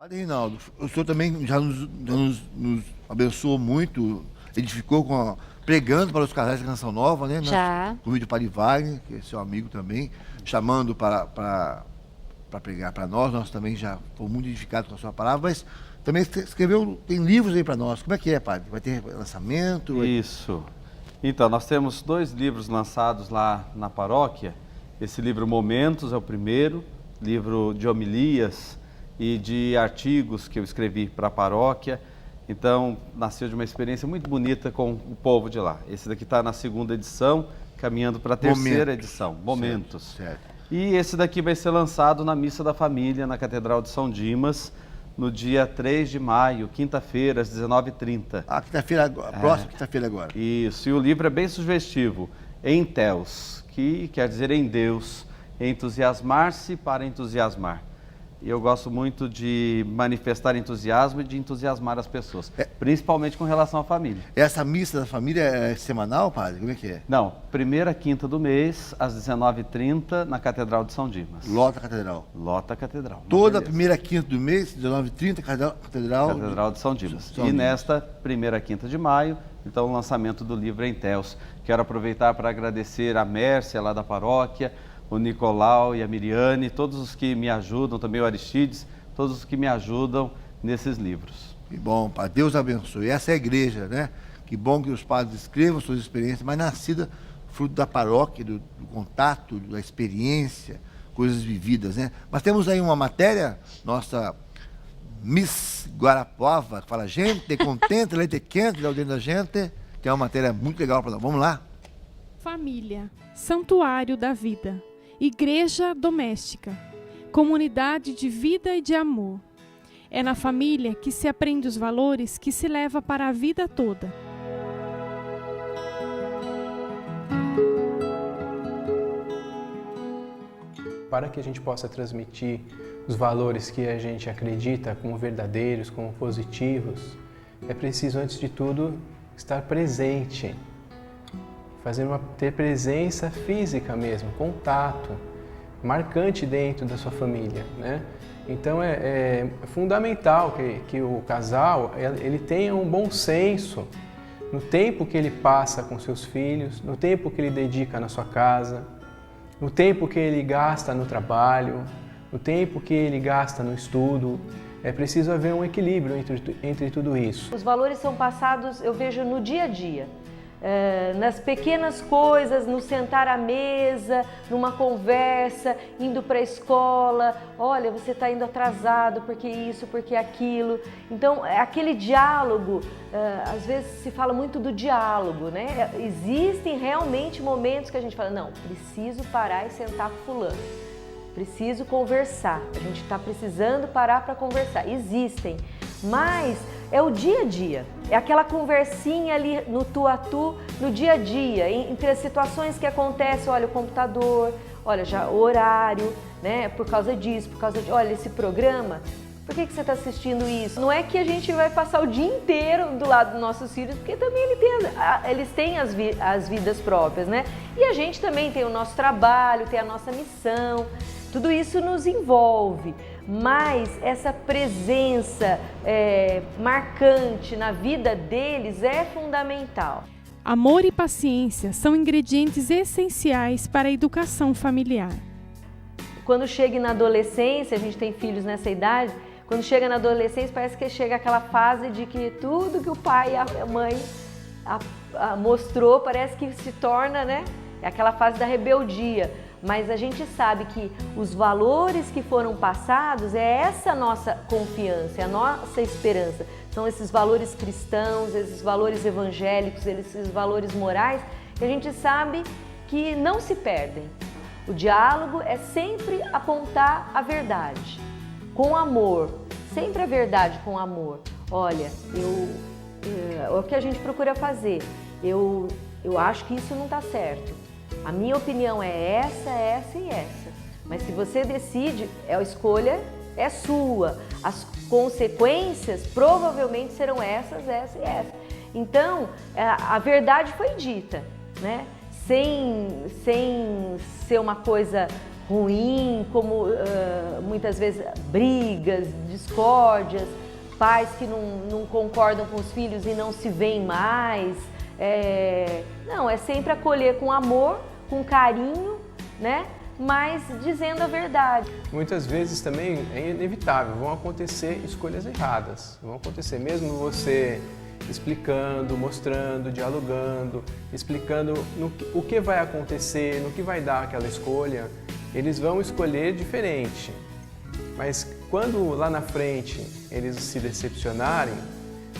Padre Reinaldo, o senhor também já nos abençoou muito, edificou pregando para os casais da Canção Nova, né? Já. Por meio do Padre Wagner, que é seu amigo também, chamando para pregar para nós também já fomos muito edificados com a sua palavra, mas também escreveu, tem livros aí para nós. Como é que é, padre? Vai ter lançamento? Isso. Então, nós temos 2 livros lançados lá na paróquia. Esse livro Momentos é o primeiro, livro de homilias e de artigos que eu escrevi para a paróquia. Então, nasceu de uma experiência muito bonita com o povo de lá. Esse daqui está na 2ª edição, caminhando para a 3ª edição, Momentos. Certo. E esse daqui vai ser lançado na Missa da Família, na Catedral de São Dimas, no dia 3 de maio, quinta-feira, às 19h30. Ah, quinta-feira, próxima quinta-feira agora. Isso, e o livro é bem sugestivo, Em Theos, que quer dizer em Deus, entusiasmar-se para entusiasmar. E eu gosto muito de manifestar entusiasmo e de entusiasmar as pessoas, principalmente com relação à família. Essa missa da família é semanal, padre? Como é que é? Não, primeira quinta do mês, às 19h30, na Catedral de São Dimas. Lota a catedral. Lota a Catedral. Toda beleza. primeira quinta do mês, 19h30, Catedral de São Dimas. E nesta primeira quinta de maio, então, o lançamento do livro Em Theos. Quero aproveitar para agradecer a Mércia, lá da paróquia, o Nicolau e a Miriane, todos os que me ajudam, também o Aristides, todos os que me ajudam nesses livros. Que bom, padre. Deus abençoe. Essa é a igreja, né? Que bom que os padres escrevam suas experiências, mas nascida fruto da paróquia, do contato, da experiência, coisas vividas, né? Mas temos aí uma matéria, nossa Miss Guarapuava, que fala gente contente, leite quente, dentro da gente, que é uma matéria muito legal para nós. Vamos lá? Família, santuário da vida, igreja doméstica, comunidade de vida e de amor. É na família que se aprende os valores que se leva para a vida toda. Para que a gente possa transmitir os valores que a gente acredita como verdadeiros, como positivos, é preciso, antes de tudo, estar presente. Ter presença física mesmo, contato, marcante dentro da sua família, né? Então é fundamental que o casal ele tenha um bom senso no tempo que ele passa com seus filhos, no tempo que ele dedica na sua casa, no tempo que ele gasta no trabalho, no tempo que ele gasta no estudo. É preciso haver um equilíbrio entre tudo isso. Os valores são passados, eu vejo, no dia a dia. Nas pequenas coisas, no sentar à mesa, numa conversa, indo para a escola, olha, você está indo atrasado, porque isso, porque aquilo. Então, aquele diálogo, às vezes se fala muito do diálogo, né? Existem realmente momentos que a gente fala, não, preciso parar e sentar com fulano, preciso conversar, a gente está precisando parar para conversar. Existem, mas é o dia a dia, é aquela conversinha ali no tu a tu, no dia a dia, entre as situações que acontecem, olha o computador, olha já o horário, né, por causa disso, olha esse programa, por que você está assistindo isso? Não é que a gente vai passar o dia inteiro do lado dos nossos filhos, porque também eles têm as vidas próprias, né? E a gente também tem o nosso trabalho, tem a nossa missão, tudo isso nos envolve. Mas essa presença marcante na vida deles é fundamental. Amor e paciência são ingredientes essenciais para a educação familiar. Quando chega na adolescência, a gente tem filhos nessa idade, quando chega na adolescência parece que chega aquela fase de que tudo que o pai e a mãe mostrou parece que se torna, né? É aquela fase da rebeldia. Mas a gente sabe que os valores que foram passados é essa nossa confiança, é a nossa esperança. São esses valores cristãos, esses valores evangélicos, esses valores morais que a gente sabe que não se perdem. O diálogo é sempre apontar a verdade, com amor, sempre a verdade com amor. Olha, é o que a gente procura fazer. Eu acho que isso não está certo. A minha opinião é essa, essa e essa. Mas se você decide, a escolha é sua. As consequências provavelmente serão essas, essa e essa. Então, a verdade foi dita, né? Sem ser uma coisa ruim, como muitas vezes brigas, discórdias, pais que não concordam com os filhos e não se veem mais. Não, é sempre acolher com amor, com carinho, né? Mas dizendo a verdade. Muitas vezes também é inevitável, vão acontecer escolhas erradas, vão acontecer mesmo você explicando, mostrando, dialogando, explicando o que vai acontecer, no que vai dar aquela escolha, eles vão escolher diferente. Mas quando lá na frente eles se decepcionarem,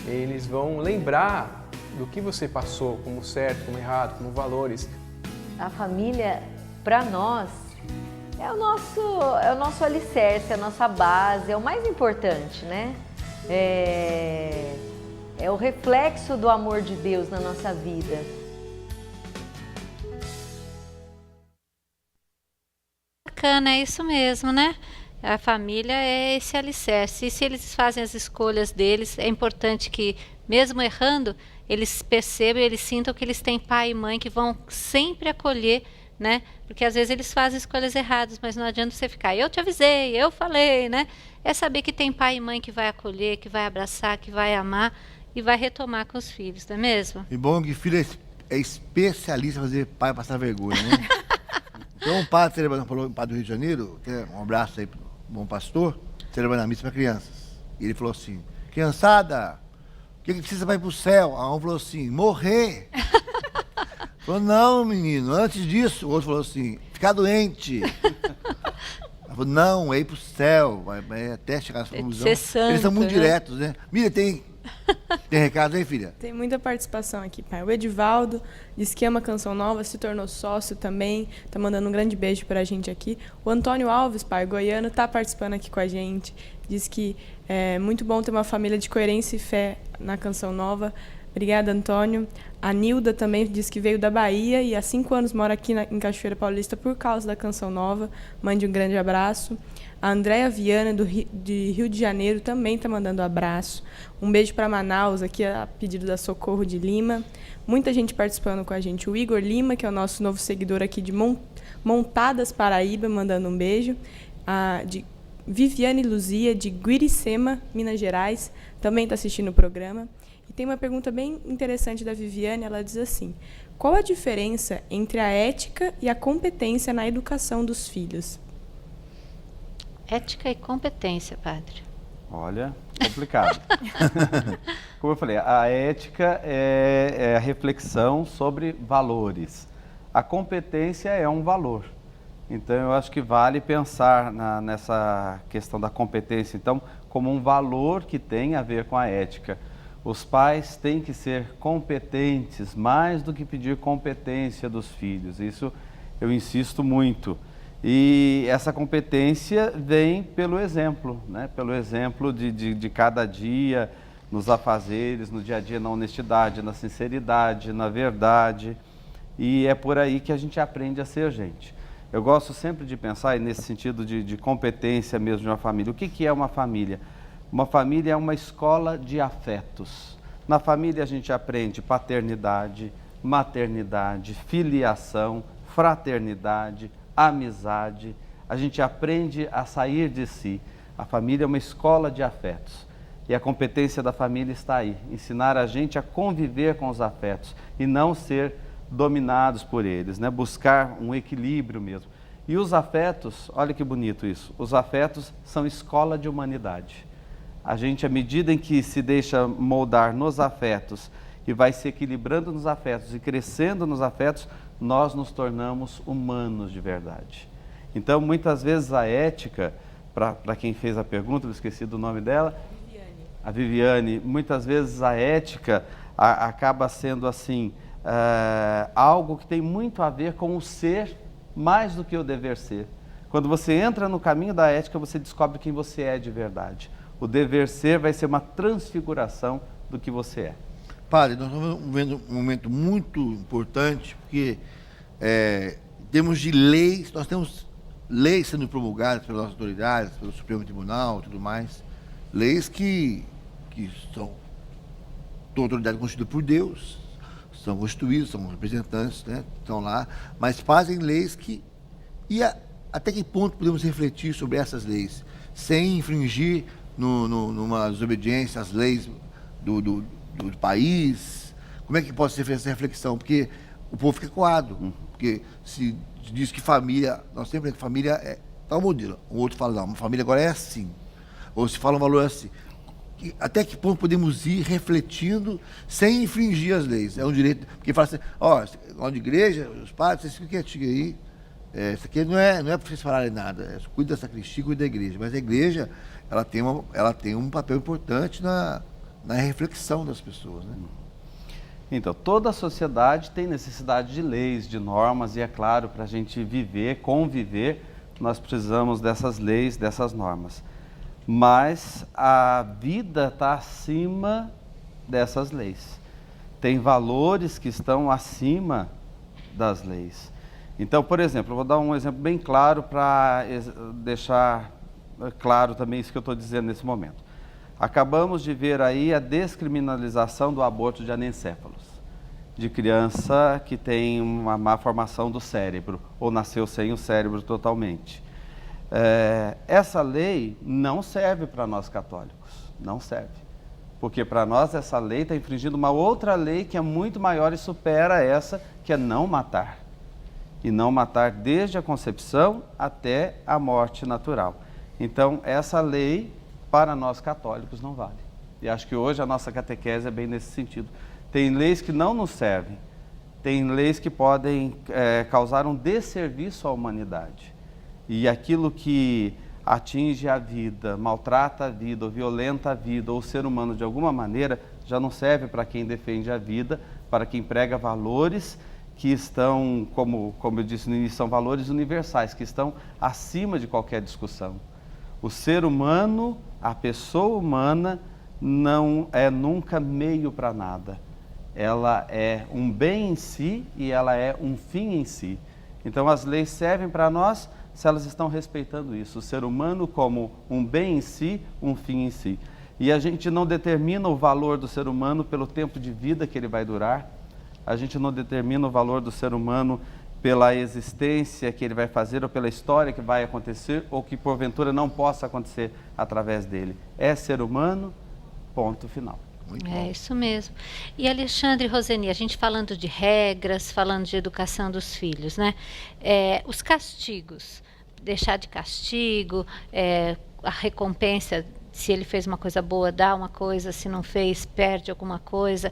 eles vão lembrar do que você passou, como certo, como errado, como valores. A família, para nós, é o nosso alicerce, a nossa base, é o mais importante, né? É o reflexo do amor de Deus na nossa vida. Bacana, é isso mesmo, né? A família é esse alicerce. E se eles fazem as escolhas deles, é importante que, mesmo errando, eles percebam, eles sintam que eles têm pai e mãe que vão sempre acolher, né? Porque às vezes eles fazem escolhas erradas, mas não adianta você ficar, eu te avisei, eu falei, né? É saber que tem pai e mãe que vai acolher, que vai abraçar, que vai amar e vai retomar com os filhos, não é mesmo? E bom que filho é especialista em fazer pai passar vergonha, né? Então, um padre falou, um padre do Rio de Janeiro, um abraço aí pro bom pastor, celebrando a missa para crianças. E ele falou assim, criançada, o que precisa para ir pro céu? A um falou assim, morrer. Falou, não, menino, antes disso, o outro falou assim, ficar doente. Ela falou, não, é ir pro céu, vai até chegar nessa conclusão. Ser santo, eles são muito né? diretos, né? Miriam, tem recado aí, filha? Tem muita participação aqui, pai. O Edivaldo diz que ama Canção Nova, se tornou sócio também, tá mandando um grande beijo pra gente aqui. O Antônio Alves, pai, goiano, tá participando aqui com a gente. Diz que é muito bom ter uma família de coerência e fé na Canção Nova. Obrigada, Antônio. A Nilda também diz que veio da Bahia e há 5 anos mora aqui em Cachoeira Paulista por causa da Canção Nova. Mande um grande abraço. A Andréa Viana, de Rio de Janeiro, também está mandando um abraço. Um beijo para Manaus, aqui a pedido da Socorro de Lima. Muita gente participando com a gente. O Igor Lima, que é o nosso novo seguidor aqui de Montadas, Paraíba, mandando um beijo. De Viviane Luzia, de Guiricema, Minas Gerais, também está assistindo o programa. E tem uma pergunta bem interessante da Viviane, ela diz assim, qual a diferença entre a ética e a competência na educação dos filhos? Ética e competência, padre. Olha, complicado. Como eu falei, a ética é a reflexão sobre valores. A competência é um valor. Então, eu acho que vale pensar nessa questão da competência, então, como um valor que tem a ver com a ética. Os pais têm que ser competentes, mais do que pedir competência dos filhos. Isso eu insisto muito. E essa competência vem pelo exemplo, né? Pelo exemplo de cada dia, nos afazeres, no dia a dia, na honestidade, na sinceridade, na verdade. E é por aí que a gente aprende a ser gente. Eu gosto sempre de pensar nesse sentido de competência mesmo de uma família. O que é uma família? Uma família é uma escola de afetos. Na família a gente aprende paternidade, maternidade, filiação, fraternidade, amizade. A gente aprende a sair de si. A família é uma escola de afetos. E a competência da família está aí. Ensinar a gente a conviver com os afetos e não ser dominados por eles, né? Buscar um equilíbrio mesmo. E os afetos, olha que bonito isso, os afetos são escola de humanidade. A gente, à medida em que se deixa moldar nos afetos e vai se equilibrando nos afetos e crescendo nos afetos, nós nos tornamos humanos de verdade. Então, muitas vezes a ética, para quem fez a pergunta, eu esqueci do nome dela, a Viviane, muitas vezes a ética acaba sendo assim, algo que tem muito a ver com o ser mais do que o dever ser. Quando você entra no caminho da ética, você descobre quem você é de verdade. O dever ser vai ser uma transfiguração do que você é. Padre, nós estamos vendo um momento muito importante, porque em termos de leis, nós temos leis sendo promulgadas pelas nossas autoridades, pelo Supremo Tribunal e tudo mais, leis que são autoridade constituída por Deus, são constituídos, são representantes, né, estão lá, mas fazem leis que... E até que ponto podemos refletir sobre essas leis, sem infringir numa desobediência às leis do país? Como é que pode ser feita essa reflexão? Porque o povo fica coado, porque se diz que família, nós sempre que família é tal modelo, o outro fala, não, uma família agora é assim, ou se fala um valor assim. Até que ponto podemos ir refletindo sem infringir as leis? É um direito, porque fala assim, ó, de igreja, os padres, vocês ficam quietinhos aí, isso aqui não é para vocês falarem nada, cuida da sacristia, cuida da igreja, mas a igreja, ela tem um papel importante na reflexão das pessoas, né? Então, toda a sociedade tem necessidade de leis, de normas, e é claro, para a gente viver, conviver, nós precisamos dessas leis, dessas normas. Mas a vida está acima dessas leis. Tem valores que estão acima das leis. Então, por exemplo, eu vou dar um exemplo bem claro para deixar claro também isso que eu estou dizendo nesse momento. Acabamos de ver aí a descriminalização do aborto de anencéfalos, de criança que tem uma má formação do cérebro, ou nasceu sem o cérebro totalmente. Essa lei não serve para nós católicos, não serve. Porque para nós essa lei está infringindo uma outra lei que é muito maior e supera essa, que é não matar. E não matar desde a concepção até a morte natural. Então, essa lei, para nós católicos, não vale. E acho que hoje a nossa catequese é bem nesse sentido. Tem leis que não nos servem. Tem leis que podem causar um desserviço à humanidade. E aquilo que atinge a vida, maltrata a vida, ou violenta a vida, ou o ser humano de alguma maneira, já não serve para quem defende a vida, para quem prega valores que estão, como eu disse no início, são valores universais, que estão acima de qualquer discussão. O ser humano, a pessoa humana, não é nunca meio para nada. Ela é um bem em si e ela é um fim em si. Então as leis servem para nós se elas estão respeitando isso, o ser humano como um bem em si, um fim em si. E a gente não determina o valor do ser humano pelo tempo de vida que ele vai durar, a gente não determina o valor do ser humano pela existência que ele vai fazer ou pela história que vai acontecer ou que porventura não possa acontecer através dele. É ser humano, ponto final. É isso mesmo. E Alexandre e Roseni, a gente falando de regras, falando de educação dos filhos, né? Os castigos, deixar de castigo, a recompensa, se ele fez uma coisa boa, dá uma coisa, se não fez, perde alguma coisa.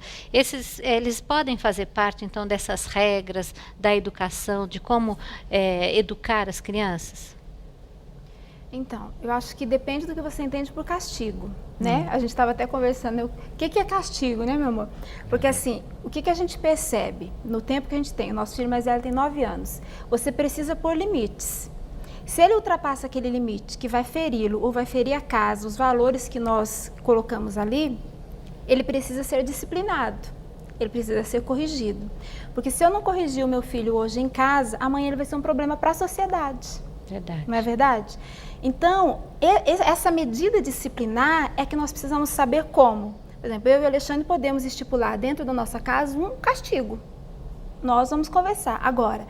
Eles podem fazer parte, então, dessas regras da educação, de como educar as crianças? Então, eu acho que depende do que você entende por castigo, né? A gente estava até conversando, o que é castigo, né, meu amor? Porque assim, o que a gente percebe no tempo que a gente tem? O nosso filho mais velho tem 9 anos. Você precisa pôr limites. Se ele ultrapassa aquele limite que vai feri-lo ou vai ferir a casa, os valores que nós colocamos ali, ele precisa ser disciplinado. Ele precisa ser corrigido. Porque se eu não corrigir o meu filho hoje em casa, amanhã ele vai ser um problema para a sociedade. Verdade. Não é verdade? Então, essa medida disciplinar é que nós precisamos saber como. Por exemplo, eu e o Alexandre podemos estipular dentro da nossa casa um castigo. Nós vamos conversar. Agora,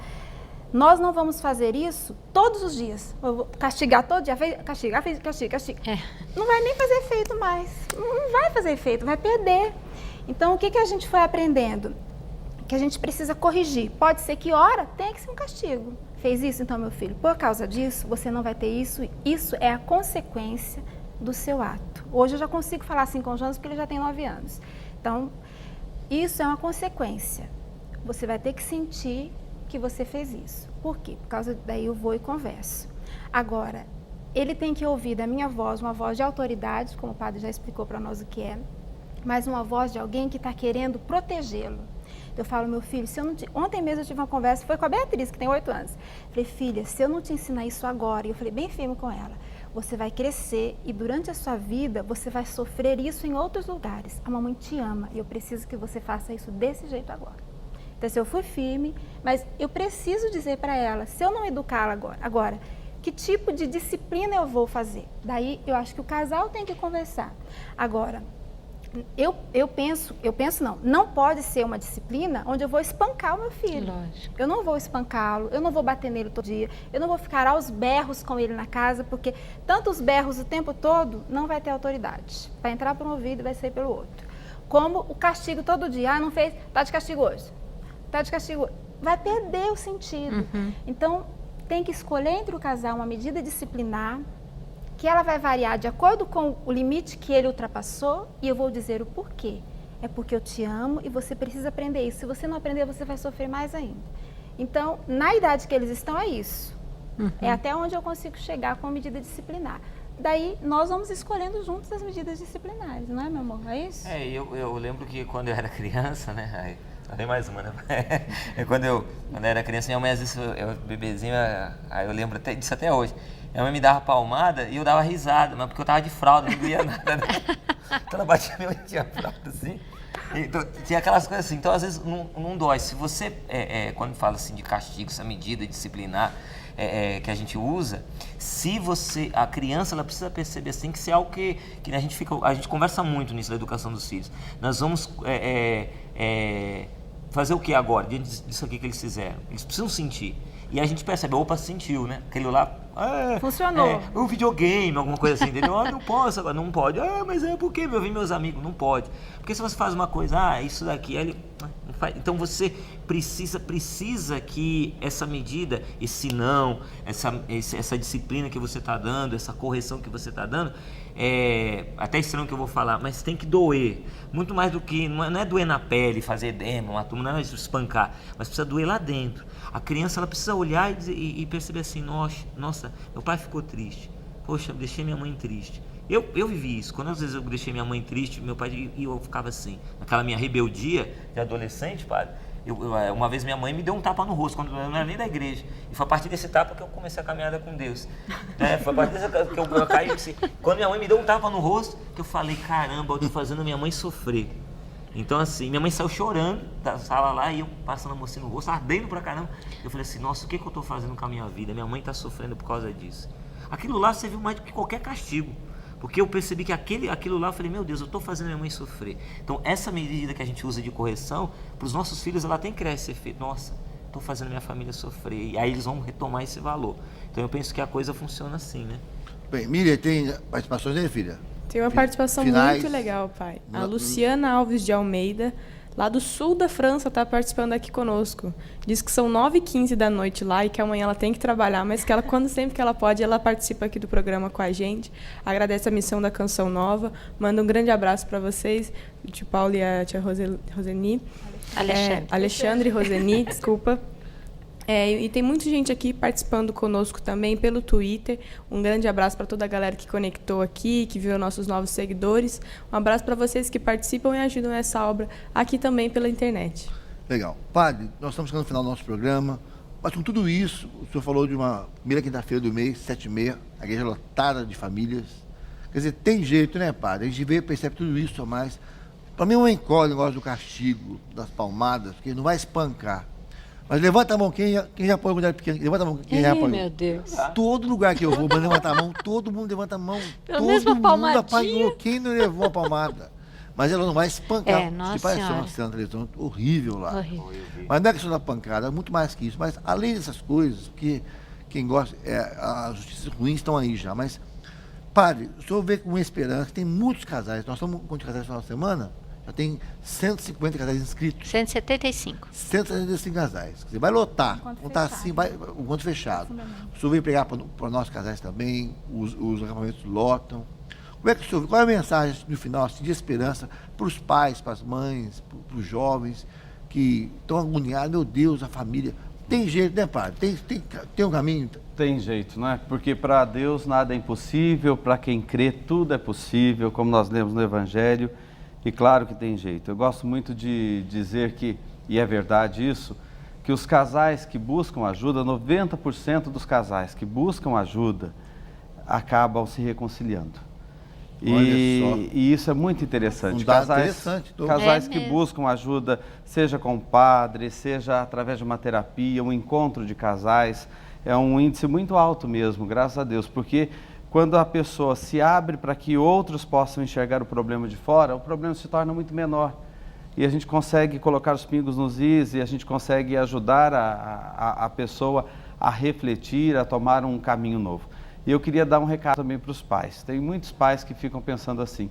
nós não vamos fazer isso todos os dias. Eu vou castigar todo dia, castiga. Não vai nem fazer efeito mais. Não vai fazer efeito, vai perder. Então, o que a gente foi aprendendo? Que a gente precisa corrigir. Pode ser que hora tenha que ser um castigo. Fez isso, então, meu filho, por causa disso, você não vai ter isso. Isso é a consequência do seu ato. Hoje eu já consigo falar assim com o Jonas, porque ele já tem 9 anos. Então, isso é uma consequência. Você vai ter que sentir que você fez isso. Por quê? Por causa daí eu vou e converso. Agora, ele tem que ouvir da minha voz, uma voz de autoridade, como o padre já explicou para nós o que é, mas uma voz de alguém que está querendo protegê-lo. Eu falo, meu filho, ontem mesmo eu tive uma conversa, foi com a Beatriz, que tem 8 anos. Falei, filha, se eu não te ensinar isso agora, e eu falei bem firme com ela, você vai crescer e durante a sua vida você vai sofrer isso em outros lugares. A mamãe te ama e eu preciso que você faça isso desse jeito agora. Então, eu fui firme, mas eu preciso dizer para ela, se eu não educá-la agora, que tipo de disciplina eu vou fazer? Daí, eu acho que o casal tem que conversar. Agora, eu penso não pode ser uma disciplina onde eu vou espancar o meu filho. Lógico. Eu não vou espancá-lo, eu não vou bater nele todo dia, eu não vou ficar aos berros com ele na casa, porque tantos berros o tempo todo não vai ter autoridade. Vai entrar por um ouvido e vai sair pelo outro. Como o castigo todo dia, não fez, tá de castigo hoje, tá de castigo hoje. Vai perder o sentido. Então, tem que escolher entre o casal uma medida disciplinar, que ela vai variar de acordo com o limite que ele ultrapassou, e eu vou dizer o porquê. É porque eu te amo e você precisa aprender isso. Se você não aprender, você vai sofrer mais ainda. Então, na idade que eles estão, é isso. É até onde eu consigo chegar com a medida disciplinar. Daí, nós vamos escolhendo juntos as medidas disciplinares, não é, meu amor? É isso? Eu lembro que quando eu era criança, né? Tem mais uma, né? Quando eu era criança, minha mãe, às vezes, eu bebezinho, aí eu lembro disso até hoje. Minha mãe me dava palmada e eu dava risada, mas porque eu tava de fralda, não doía nada, né? Então ela batia meu e tinha fralda assim. Então, tinha aquelas coisas assim, então às vezes não dói. Se você, quando fala assim de castigo, essa medida disciplinar que a gente usa, se você, a criança, ela precisa perceber assim que isso é algo que a gente conversa muito nisso da educação dos filhos. Nós vamos fazer o que agora, diante disso aqui que eles fizeram? Eles precisam sentir. E a gente percebe, opa, sentiu, né? Aquele lá... Funcionou. Um videogame, alguma coisa assim, entendeu? Não posso agora, não pode. Mas por que? Eu vi meus amigos, não pode. Porque se você faz uma coisa, isso daqui, aí ele... Não faz. Então você precisa que essa medida, esse não, essa disciplina que você está dando, essa correção que você está dando, até estranho que eu vou falar, mas tem que doer. Muito mais do que, não é doer na pele, fazer edema, uma turma, não é espancar, mas precisa doer lá dentro. A criança, ela precisa olhar e perceber assim, nossa, meu pai ficou triste. Poxa, eu deixei minha mãe triste. Eu vivi isso. Quando às vezes eu deixei minha mãe triste, meu pai, e eu ficava assim, naquela minha rebeldia de adolescente, padre. Uma vez minha mãe me deu um tapa no rosto, quando eu não era nem da igreja. E foi a partir desse tapa que eu comecei a caminhada com Deus. Foi a partir desse que eu caí. Assim, quando minha mãe me deu um tapa no rosto, que eu falei, caramba, eu tô fazendo minha mãe sofrer. Então assim, minha mãe saiu chorando da sala lá, e eu passando a mocinha no rosto, ardendo pra caramba. Eu falei assim, nossa, o que eu tô fazendo com a minha vida? Minha mãe tá sofrendo por causa disso. Aquilo lá serviu mais do que qualquer castigo. Porque eu percebi que aquilo lá, eu falei, meu Deus, eu estou fazendo minha mãe sofrer. Então, essa medida que a gente usa de correção, para os nossos filhos, ela tem que criar esse efeito. Nossa, estou fazendo minha família sofrer. E aí eles vão retomar esse valor. Então, eu penso que a coisa funciona assim, né? Bem, Miriam, tem participações aí, filha? Tem uma participação Finais. muito legal, pai. A Luciana Alves de Almeida, lá do sul da França, está participando aqui conosco. Diz que são 9h15 da noite lá e que amanhã ela tem que trabalhar, mas que ela, sempre que ela pode, ela participa aqui do programa com a gente. Agradece a missão da Canção Nova. Manda um grande abraço para vocês, o tio Paulo e a tia Roseni. Alexandre e Roseni, desculpa. E tem muita gente aqui participando conosco também pelo Twitter. Um grande abraço para toda a galera que conectou aqui, que viu nossos novos seguidores. Um abraço para vocês que participam e ajudam essa obra aqui também pela internet. Legal. Padre, nós estamos chegando no final do nosso programa, mas com tudo isso, o senhor falou de uma primeira quinta-feira do mês, 7h30, a igreja lotada de famílias. Quer dizer, tem jeito, né, padre? A gente vê, percebe tudo isso a mais. Para mim, não encolhe o negócio do castigo, das palmadas, porque não vai espancar. Mas levanta a mão, quem já apoia quando era pequeno? Levanta a mão, quem já apoia? Meu Deus. Todo lugar que eu vou, mas levanta a mão, todo mundo levanta a mão. Pelo menos uma palmadinha. Apanhou, quem não levou a palmada? Mas ela não vai espancar. Nossa parece Senhora. uma cena na televisão horrível lá. Horrível. Mas não é questão da pancada, é muito mais que isso. Mas além dessas coisas, porque quem gosta, as justiças ruins estão aí já. Mas, padre, o senhor vê com esperança que tem muitos casais. Nós estamos com casais no final de semana, já tem 150 casais inscritos. 175. 175 casais. Quer dizer, vai lotar. Contar assim, o conto fechado. O senhor veio pregar para nossos casais também, os acampamentos lotam. Como é que o senhor, qual é a mensagem no final assim, de esperança para os pais, para as mães, para os jovens que estão agoniados? Meu Deus, a família. Tem jeito, né, padre? Tem um caminho? Tem jeito, não é? Porque para Deus nada é impossível, para quem crê tudo é possível, como nós lemos no Evangelho, e claro que tem jeito. Eu gosto muito de dizer que, e é verdade isso, que os casais que buscam ajuda, 90% dos casais que buscam ajuda, acabam se reconciliando. E isso é muito interessante. Casais que buscam ajuda, seja com o padre, seja através de uma terapia, um encontro de casais, é um índice muito alto mesmo, graças a Deus, porque quando a pessoa se abre para que outros possam enxergar o problema de fora, o problema se torna muito menor. E a gente consegue colocar os pingos nos is e a gente consegue ajudar a pessoa a refletir, a tomar um caminho novo. E eu queria dar um recado também para os pais. Tem muitos pais que ficam pensando assim: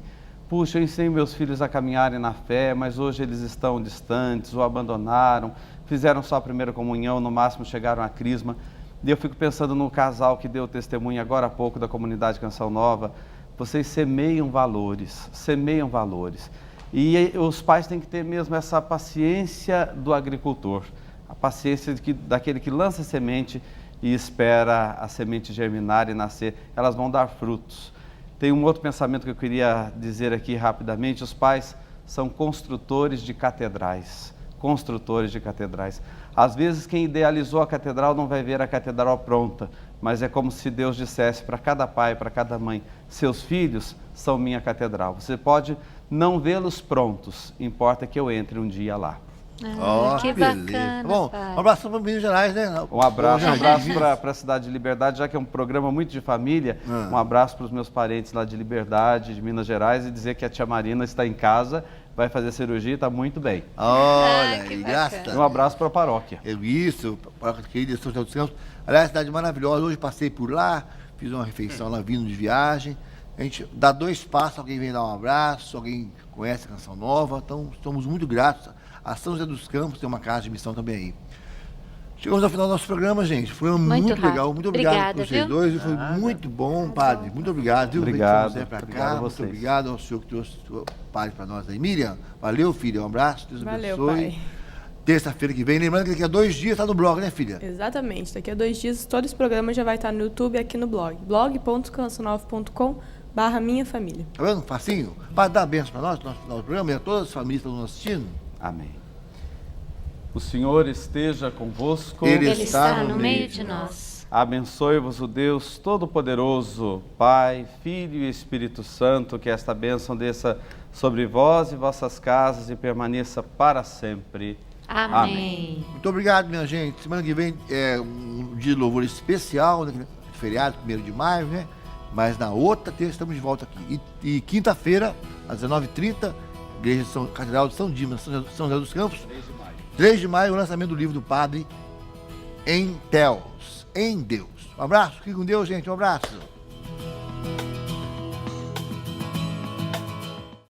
puxa, eu ensinei meus filhos a caminharem na fé, mas hoje eles estão distantes, ou abandonaram, fizeram só a primeira comunhão, no máximo chegaram à crisma. E eu fico pensando no casal que deu testemunho agora há pouco da comunidade Canção Nova. Vocês semeiam valores, semeiam valores. E os pais têm que ter mesmo essa paciência do agricultor, a paciência daquele que lança a semente e espera a semente germinar e nascer. Elas vão dar frutos. Tem um outro pensamento que eu queria dizer aqui rapidamente: os pais são construtores de catedrais. Construtores de catedrais. Às vezes quem idealizou a catedral não vai ver a catedral pronta, mas é como se Deus dissesse para cada pai, para cada mãe: seus filhos são minha catedral. Você pode não vê-los prontos, importa que eu entre um dia lá. Que bacana. Bom, pai. um abraço para Minas Gerais, né? Um abraço para a cidade de Liberdade, já que é um programa muito de família. Um abraço para os meus parentes lá de Liberdade, de Minas Gerais, e dizer que a tia Marina está em casa, vai fazer cirurgia e está muito bem. Olha, que aí, bacana. graças a Deus. Um abraço para a paróquia. Isso, paróquia querida, São José dos Campos. Aliás, cidade maravilhosa. Hoje passei por lá, fiz uma refeição lá vindo de viagem. A gente dá 2 passos, alguém vem dar um abraço, alguém conhece a Canção Nova. Então, estamos muito gratos. A São José dos Campos tem uma casa de missão também aí. Chegamos ao final do nosso programa, gente. Foi muito legal. Muito obrigado por vocês dois. Foi muito bom, padre. Muito obrigado. Viu? Obrigado. Você pra cá. Obrigado a Muito vocês. obrigado ao senhor que trouxe o padre para nós aí. Miriam, valeu, filha. Um abraço. Deus Valeu, abençoe. pai. Terça-feira que vem. Lembrando que daqui a 2 dias está no blog, né, filha? Exatamente. Daqui a 2 dias, todo esse programa já vai estar no YouTube e aqui no blog. blog.canção9.com/minhafamilia. Tá vendo? Facinho. Padre, dá a benção para nós, no final do programa, e a todas as famílias que estão nos assistindo. Amém. O Senhor esteja convosco. Ele Ele está no meio de nós. Abençoe-vos o Deus Todo-Poderoso, Pai, Filho e Espírito Santo, que esta bênção desça sobre vós e vossas casas e permaneça para sempre. Amém. Muito obrigado, minha gente. Semana que vem é um dia de louvor especial, né? Feriado, 1º de maio, né? Mas na outra terça estamos de volta aqui. E quinta-feira, às 19h30, Igreja de Catedral de São Dimas, São José dos Campos. 3 de maio, o lançamento do livro do Padre Em Deus. Um abraço, fique com Deus, gente. Um abraço.